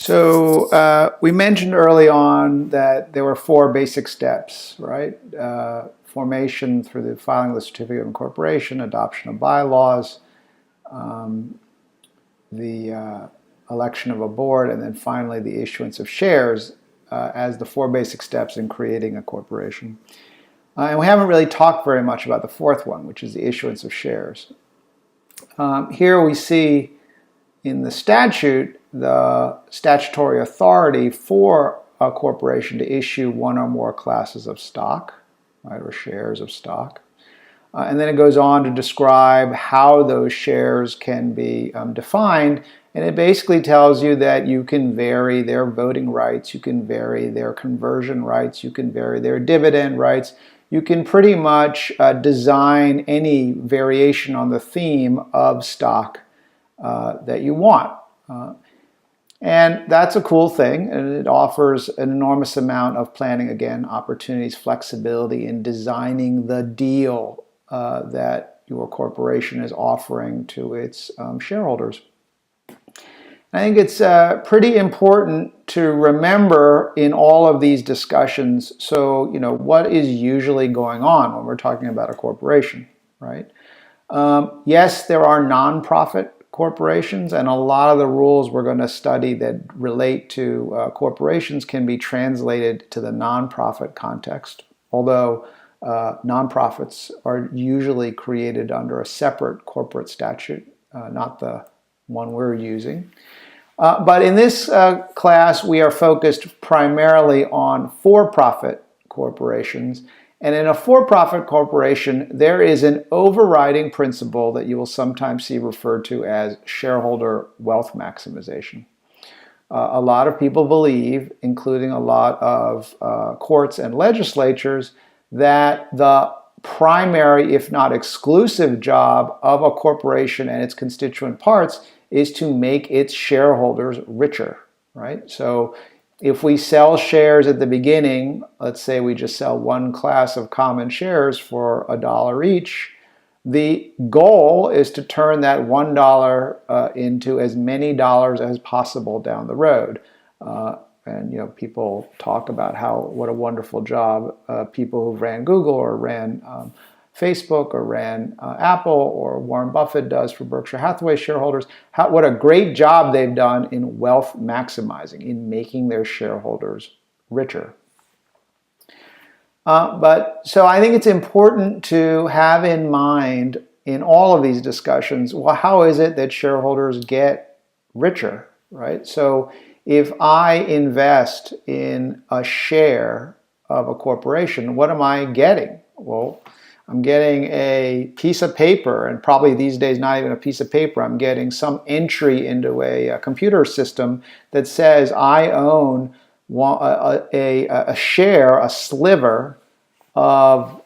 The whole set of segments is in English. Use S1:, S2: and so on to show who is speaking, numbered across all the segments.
S1: So we mentioned early on that there were four basic steps, right? Formation through the filing of the certificate of incorporation, adoption of bylaws, the election of a board, and then finally the issuance of shares as the four basic steps in creating a corporation. And we haven't really talked very much about the fourth one, which is the issuance of shares. Here we see in the statute the statutory authority for a corporation to issue one or more classes of stock, right, or shares of stock. And then it goes on to describe how those shares can be defined. And it basically tells you that you can vary their voting rights, you can vary their conversion rights, you can vary their dividend rights. You can pretty much design any variation on the theme of stock that you want. And that's a cool thing, and it offers an enormous amount of planning, again, opportunities, flexibility in designing the deal that your corporation is offering to its shareholders. I think it's pretty important to remember in all of these discussions, so, what is usually going on when we're talking about a corporation, right? Yes, there are nonprofit corporations, and a lot of the rules we're going to study that relate to corporations can be translated to the nonprofit context, although nonprofits are usually created under a separate corporate statute, not the one we're using. But in this class, we are focused primarily on for-profit corporations. And in a for-profit corporation, there is an overriding principle that you will sometimes see referred to as shareholder wealth maximization. A lot of people believe, including a lot of courts and legislatures, that the primary, if not exclusive, job of a corporation and its constituent parts is to make its shareholders richer, right? So if we sell shares at the beginning, let's say we just sell one class of common shares for $1 each, the goal is to turn that $1 into as many dollars as possible down the road. And people talk about what a wonderful job people who ran Google or ran Facebook or ran Apple or Warren Buffett does for Berkshire Hathaway shareholders, what a great job they've done in wealth maximizing, in making their shareholders richer. So I think it's important to have in mind in all of these discussions, well, how is it that shareholders get richer, right? So if I invest in a share of a corporation, what am I getting? Well, I'm getting a piece of paper, and probably these days not even a piece of paper. I'm getting some entry into a computer system that says I own a share, a sliver of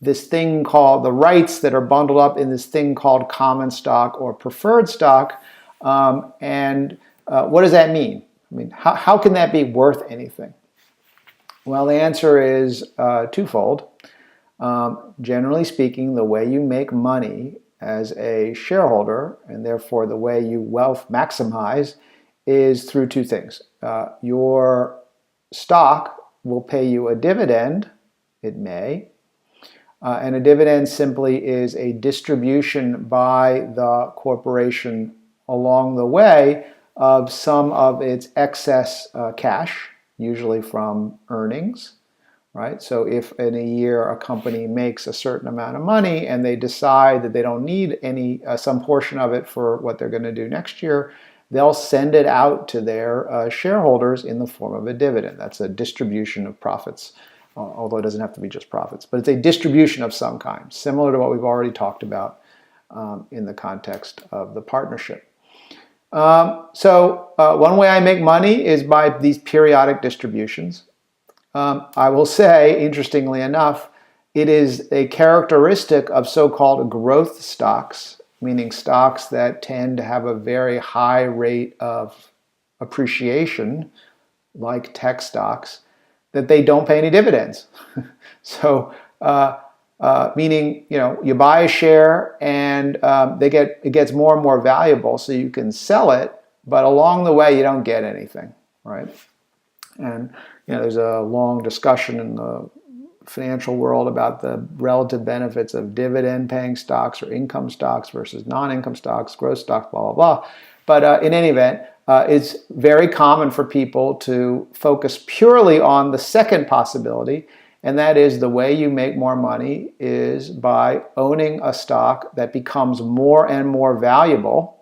S1: this thing called the rights that are bundled up in this thing called common stock or preferred stock. And what does that mean? I mean, how can that be worth anything? Well, the answer is twofold. Generally speaking, the way you make money as a shareholder, and therefore the way you wealth maximize, is through two things. Your stock will pay you a dividend, it may, and a dividend simply is a distribution by the corporation along the way of some of its excess cash, usually from earnings. Right? So if in a year a company makes a certain amount of money and they decide that they don't need some portion of it for what they're going to do next year, they'll send it out to their shareholders in the form of a dividend. That's a distribution of profits, although it doesn't have to be just profits, but it's a distribution of some kind, similar to what we've already talked about in the context of the partnership. So one way I make money is by these periodic distributions. I will say, interestingly enough, it is a characteristic of so-called growth stocks, meaning stocks that tend to have a very high rate of appreciation, like tech stocks, that they don't pay any dividends. So, meaning, you buy a share and it gets more and more valuable, so you can sell it but along the way you don't get anything, right? And there's a long discussion in the financial world about the relative benefits of dividend-paying stocks or income stocks versus non-income stocks, growth stocks, blah, blah, blah. But in any event, it's very common for people to focus purely on the second possibility, and that is the way you make more money is by owning a stock that becomes more and more valuable.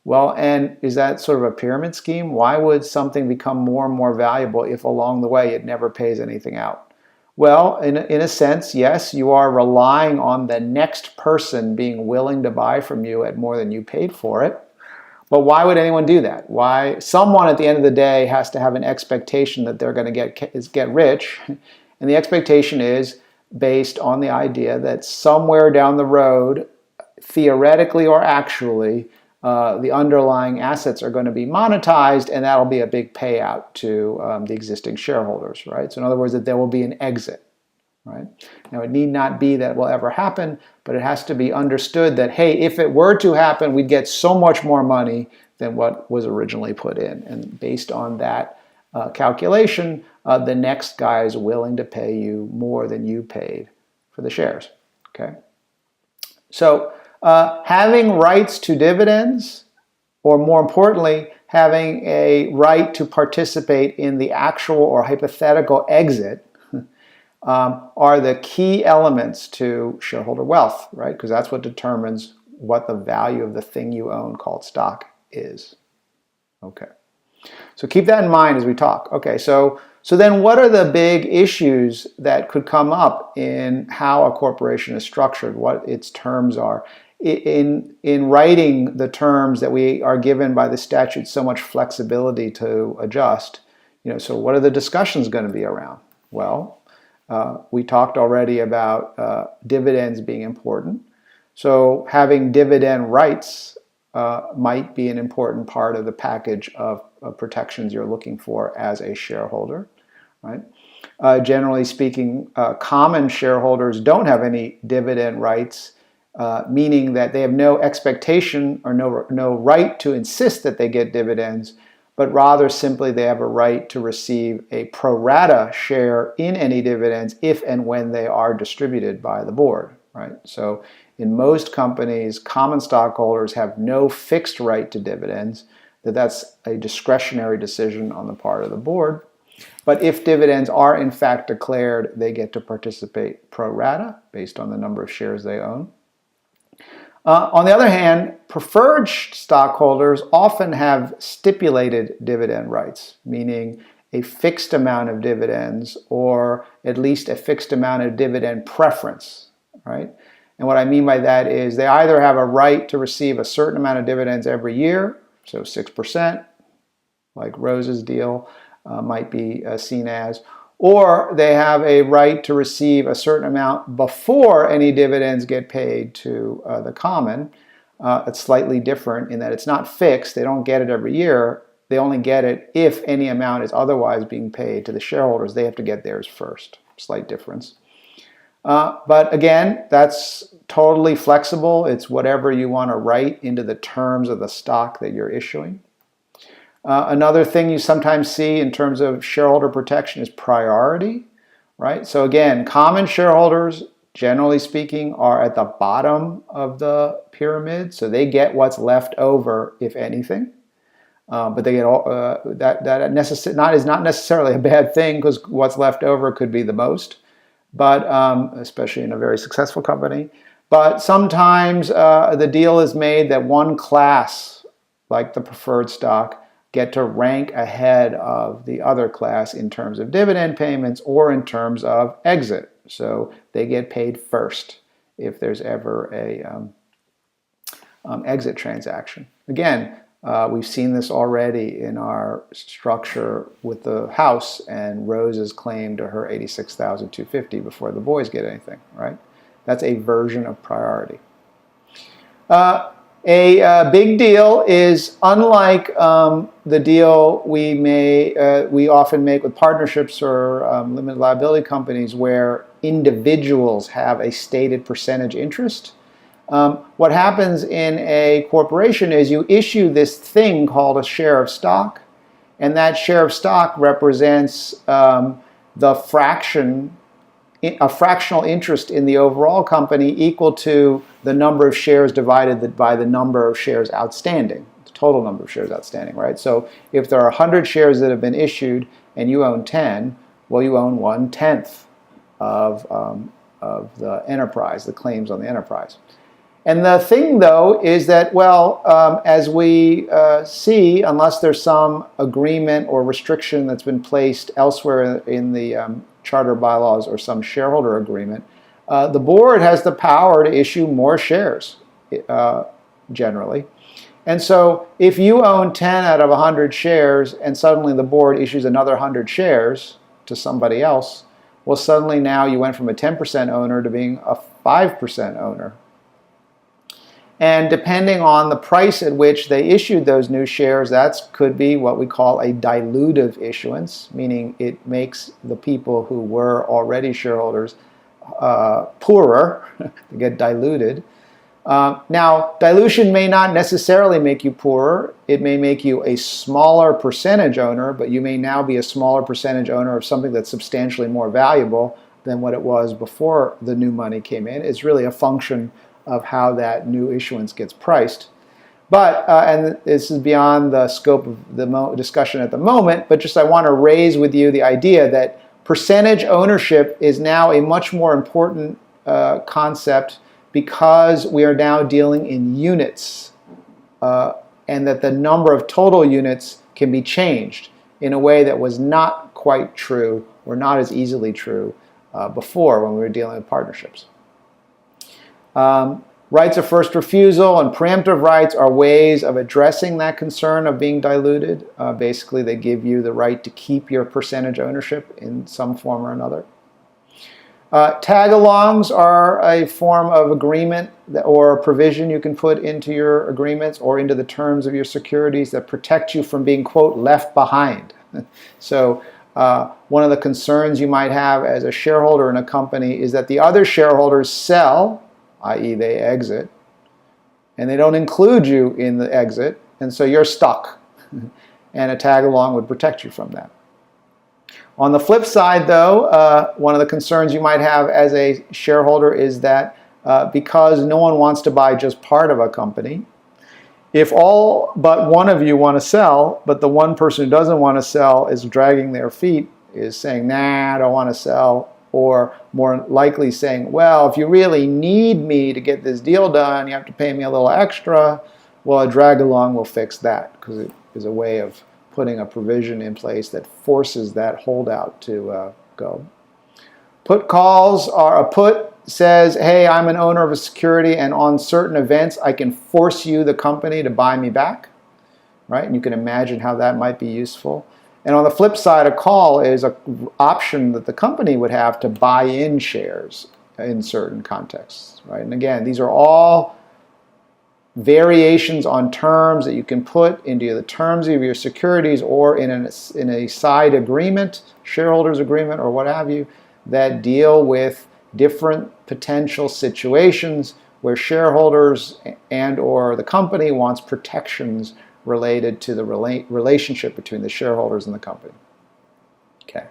S1: Well, and is that sort of a pyramid scheme? Why would something become more and more valuable if along the way it never pays anything out? Well, in a sense, yes, you are relying on the next person being willing to buy from you at more than you paid for it. But why would anyone do that? Why? Someone at the end of the day has to have an expectation that they're going to get rich. And the expectation is based on the idea that somewhere down the road, theoretically or actually, the underlying assets are going to be monetized, and that'll be a big payout to the existing shareholders, right? So in other words, that there will be an exit, right? Now, it need not be that will ever happen, but it has to be understood that, hey, if it were to happen, we'd get so much more money than what was originally put in. And based on that calculation, the next guy is willing to pay you more than you paid for the shares, okay? So having rights to dividends, or more importantly, having a right to participate in the actual or hypothetical exit are the key elements to shareholder wealth, right? Because that's what determines what the value of the thing you own called stock is. Okay. So keep that in mind as we talk. Okay, so then what are the big issues that could come up in how a corporation is structured, what its terms are? In writing the terms that we are given by the statute so much flexibility to adjust, so what are the discussions going to be around? Well, we talked already about dividends being important. So having dividend rights might be an important part of the package of protections you're looking for as a shareholder, right? Generally speaking, common shareholders don't have any dividend rights, meaning that they have no expectation or no right to insist that they get dividends, but rather simply they have a right to receive a pro rata share in any dividends if and when they are distributed by the board, right? So in most companies, common stockholders have no fixed right to dividends, that's a discretionary decision on the part of the board. But if dividends are in fact declared, they get to participate pro rata based on the number of shares they own. On the other hand, preferred stockholders often have stipulated dividend rights, meaning a fixed amount of dividends or at least a fixed amount of dividend preference, right? And what I mean by that is they either have a right to receive a certain amount of dividends every year, so 6%, like Rose's deal might be seen as, or they have a right to receive a certain amount before any dividends get paid to the common. It's slightly different in that it's not fixed. They don't get it every year. They only get it if any amount is otherwise being paid to the shareholders. They have to get theirs first. Slight difference. But again, that's totally flexible. It's whatever you want to write into the terms of the stock that you're issuing. Another thing you sometimes see in terms of shareholder protection is priority, right? So again, common shareholders, generally speaking, are at the bottom of the pyramid, so they get what's left over, if anything. But they get all that is not necessarily a bad thing, because what's left over could be the most, but especially in a very successful company. But sometimes the deal is made that one class, like the preferred stock, get to rank ahead of the other class in terms of dividend payments or in terms of exit. So they get paid first if there's ever a exit transaction. Again, we've seen this already in our structure with the house and Rose's claim to her $86,250 before the boys get anything, right? That's a version of priority. A big deal is, unlike the deal we often make with partnerships or limited liability companies where individuals have a stated percentage interest, What happens in a corporation is you issue this thing called a share of stock, and that share of stock represents the a fractional interest in the overall company equal to the number of shares divided by the number of shares outstanding, the total number of shares outstanding, right? So if there are 100 shares that have been issued and you own 10, well, you own 1/10 of the enterprise, the claims on the enterprise. And the thing, though, is that, well, as we see, unless there's some agreement or restriction that's been placed elsewhere in the charter bylaws or some shareholder agreement, the board has the power to issue more shares, generally. And so if you own 10 out of 100 shares and suddenly the board issues another 100 shares to somebody else, well, suddenly now you went from a 10% owner to being a 5% owner. And depending on the price at which they issued those new shares, that could be what we call a dilutive issuance, meaning it makes the people who were already shareholders poorer, they get diluted. Now, dilution may not necessarily make you poorer. It may make you a smaller percentage owner, but you may now be a smaller percentage owner of something that's substantially more valuable than what it was before the new money came in. It's really a function of how that new issuance gets priced. But, and this is beyond the scope of the discussion at the moment, but just I want to raise with you the idea that percentage ownership is now a much more important concept because we are now dealing in units, and that the number of total units can be changed in a way that was not quite true or not as easily true before when we were dealing with partnerships. Rights of first refusal and preemptive rights are ways of addressing that concern of being diluted. Basically, they give you the right to keep your percentage ownership in some form or another. Tag-alongs are a form of agreement or a provision you can put into your agreements or into the terms of your securities that protect you from being, quote, left behind. So one of the concerns you might have as a shareholder in a company is that the other shareholders sell, i.e. they exit, and they don't include you in the exit, and so you're stuck. And a tag-along would protect you from that. On the flip side, though, one of the concerns you might have as a shareholder is that because no one wants to buy just part of a company, if all but one of you want to sell, but the one person who doesn't want to sell is dragging their feet, is saying, nah, I don't want to sell, or more likely saying, well, if you really need me to get this deal done, you have to pay me a little extra, well, a drag-along will fix that because it is a way of putting a provision in place that forces that holdout to go. Put calls are a put says, hey, I'm an owner of a security and on certain events I can force you, the company, to buy me back, right? And you can imagine how that might be useful. And on the flip side, a call is an option that the company would have to buy in shares in certain contexts, right? And again, these are all variations on terms that you can put into the terms of your securities or in a side agreement, shareholders agreement or what have you, that deal with different potential situations where shareholders and or the company wants protections related to the relationship between the shareholders and the company. Okay.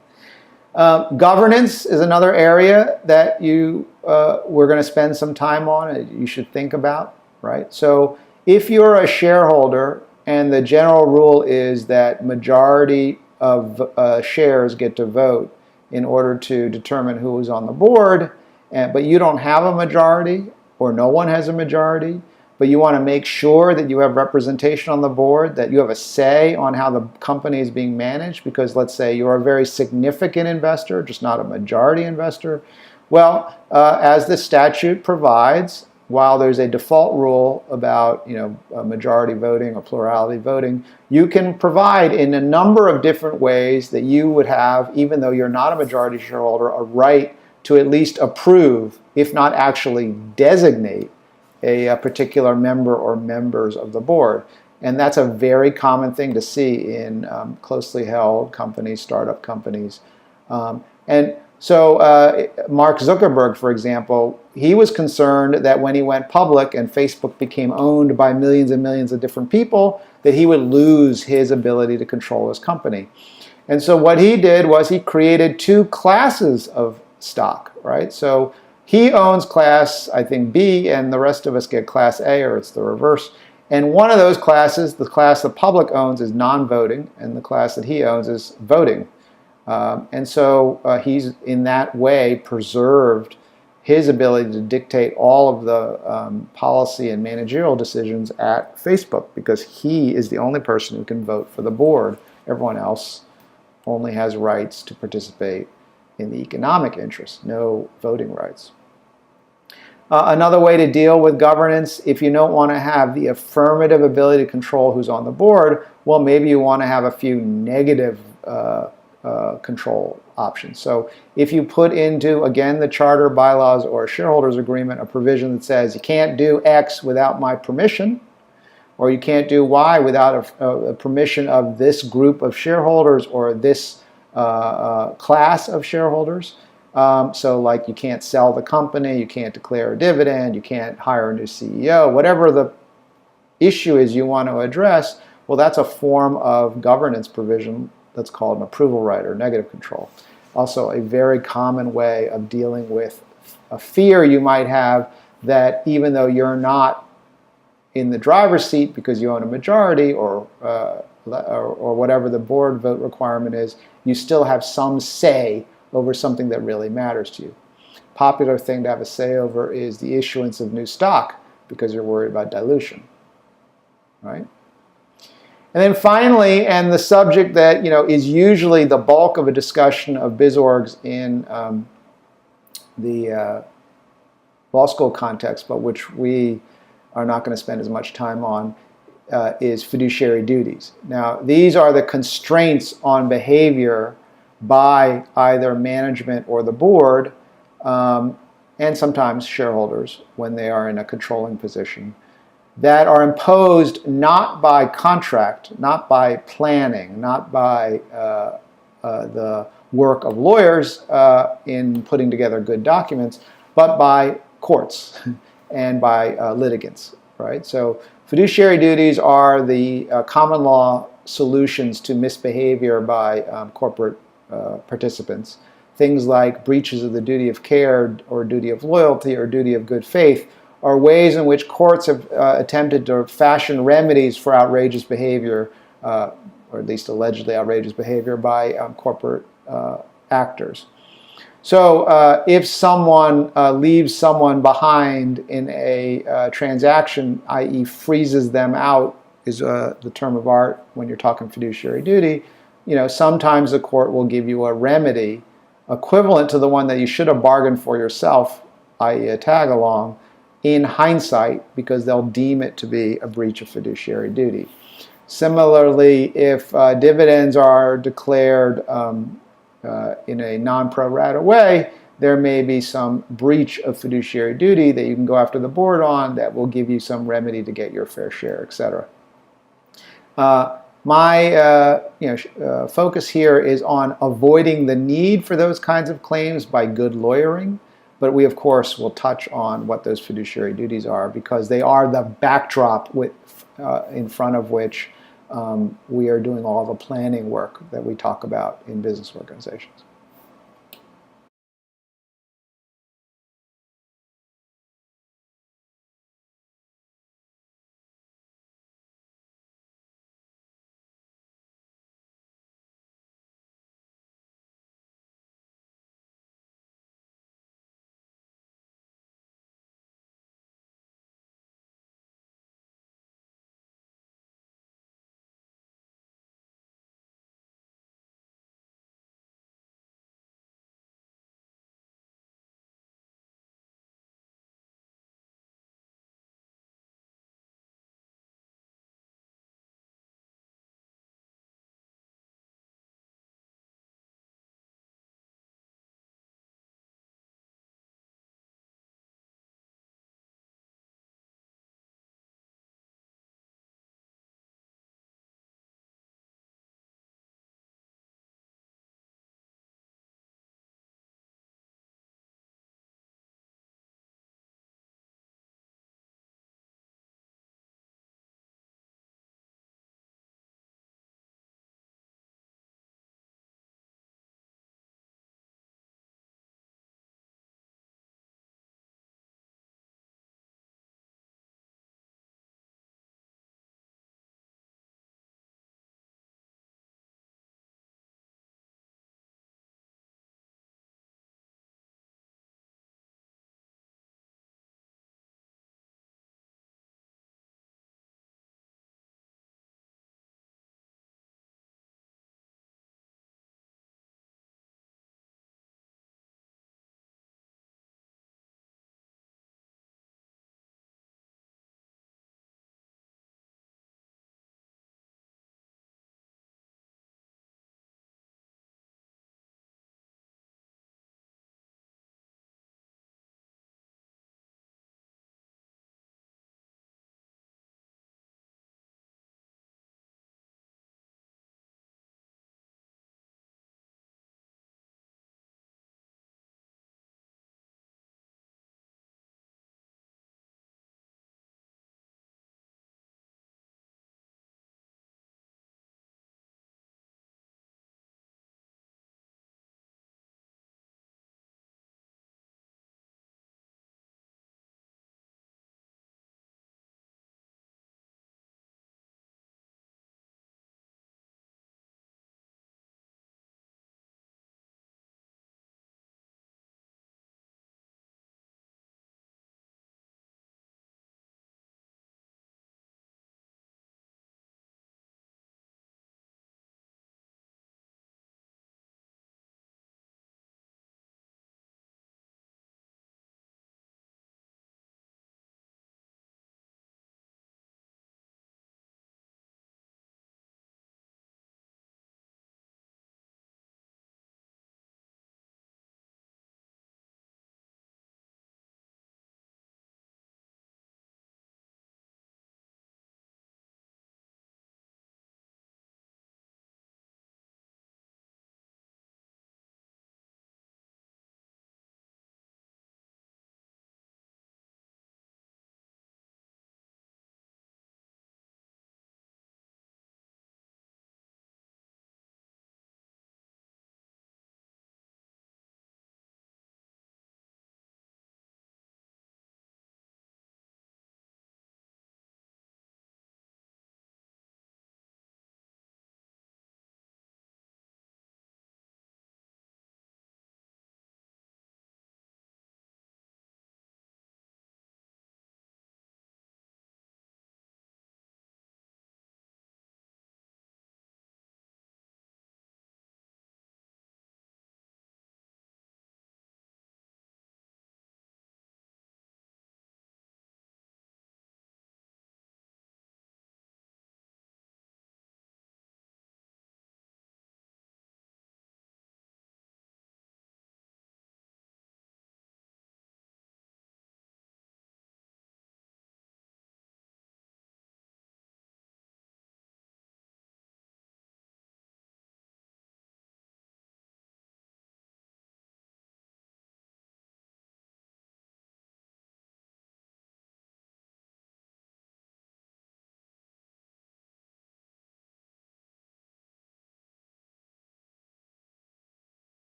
S1: Governance is another area that we're going to spend some time on and you should think about. Right? So if you're a shareholder and the general rule is that majority of shares get to vote in order to determine who is on the board, but you don't have a majority or no one has a majority, but you want to make sure that you have representation on the board, that you have a say on how the company is being managed, because let's say you're a very significant investor, just not a majority investor. Well, as the statute provides, while there's a default rule about majority voting or plurality voting, you can provide in a number of different ways that you would have, even though you're not a majority shareholder, a right to at least approve, if not actually designate, a particular member or members of the board. And that's a very common thing to see in closely held companies, startup companies. And So Mark Zuckerberg, for example, he was concerned that when he went public and Facebook became owned by millions and millions of different people, that he would lose his ability to control his company. And so what he did was he created two classes of stock, right? So he owns class, I think, B, and the rest of us get class A, or it's the reverse. And one of those classes, the class the public owns, is non-voting, and the class that he owns is voting. And so he's in that way preserved his ability to dictate all of the policy and managerial decisions at Facebook, because he is the only person who can vote for the board. Everyone else only has rights to participate in the economic interests, no voting rights. Another way to deal with governance, if you don't want to have the affirmative ability to control who's on the board, well, maybe you want to have a few negative control options. So if you put into, again, the charter, bylaws, or shareholders agreement a provision that says you can't do X without my permission, or you can't do Y without a permission of this group of shareholders or this class of shareholders. So like you can't sell the company, you can't declare a dividend, you can't hire a new CEO, whatever the issue is you want to address, well, that's a form of governance provision that's called an approval right or negative control. Also a very common way of dealing with a fear you might have that even though you're not in the driver's seat because you own a majority or whatever the board vote requirement is, you still have some say over something that really matters to you. Popular thing to have a say over is the issuance of new stock because you're worried about dilution, right? And then finally, and the subject that is usually the bulk of a discussion of BizOrgs in the law school context, but which we are not going to spend as much time on, is fiduciary duties. Now, these are the constraints on behavior by either management or the board, and sometimes shareholders when they are in a controlling position, that are imposed not by contract, not by planning, not by the work of lawyers in putting together good documents, but by courts and by litigants, right? So fiduciary duties are the common law solutions to misbehavior by corporate participants. Things like breaches of the duty of care or duty of loyalty or duty of good faith are ways in which courts have attempted to fashion remedies for outrageous behavior, or at least allegedly outrageous behavior by corporate actors. So if someone leaves someone behind in a transaction, i.e. freezes them out, is the term of art when you're talking fiduciary duty, sometimes the court will give you a remedy equivalent to the one that you should have bargained for yourself, i.e. a tag along, in hindsight, because they'll deem it to be a breach of fiduciary duty. Similarly, if dividends are declared in a non-pro rata way, there may be some breach of fiduciary duty that you can go after the board on that will give you some remedy to get your fair share, etc. My focus here is on avoiding the need for those kinds of claims by good lawyering, but we of course will touch on what those fiduciary duties are because they are the backdrop in front of which we are doing all the planning work that we talk about in business organizations.